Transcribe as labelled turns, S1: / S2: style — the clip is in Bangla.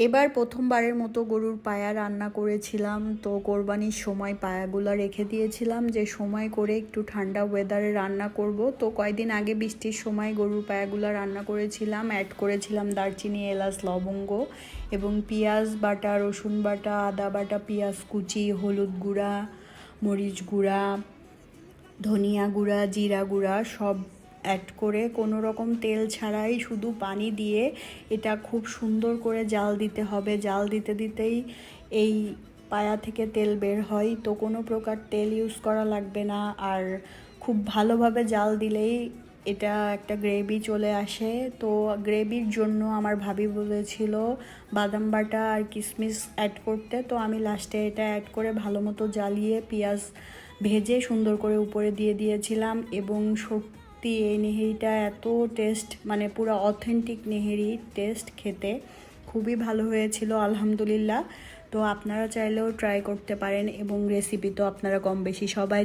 S1: এবার প্রথমবারের মতো গরুর পায়া রান্না করেছিলাম। তো কোরবানির সময় পায়াগুলো রেখে দিয়েছিলাম যে সময় করে একটু ঠান্ডা ওয়েদারে রান্না করব। তো কয়েকদিন আগে বৃষ্টির সময় গরুর পায়াগুলো রান্না করেছিলাম, অ্যাড করেছিলাম দারচিনি, এলাচ, লবঙ্গ এবং পেঁয়াজ বাটা, রসুন বাটা, আদা বাটা, পেঁয়াজ কুচি, হলুদ গুঁড়া, মরিচ গুঁড়া, ধনিয়া গুঁড়া, জিরা গুঁড়া সব অ্যাড করে কোনো রকম তেল ছাড়াই শুধু পানি দিয়ে এটা খুব সুন্দর করে জাল দিতে হবে। জাল দিতে দিতেই এই পায়া থেকে তেল বের হয়, তো কোনো প্রকার তেল ইউজ করা লাগবে না। আর খুব ভালোভাবে জাল দিলেই এটা একটা গ্রেভি চলে আসে। তো গ্রেভির জন্য আমার ভাবি বলেছিল বাদাম বাটা আর কিশমিশ অ্যাড করতে, তো আমি লাস্টে এটা অ্যাড করে ভালো মতো জ্বালিয়ে পেঁয়াজ ভেজে সুন্দর করে উপরে দিয়ে দিয়েছিলাম। এবং সত্যি এই নেহেরিটা এত টেস্ট, মানে পুরো অথেন্টিক নেহেরি টেস্ট, খেতে খুবই ভালো হয়েছিল আলহামদুলিল্লাহ। তো আপনারা চাইলেও ট্রাই করতে পারেন এবং রেসিপি তো আপনারা কম বেশি সবাই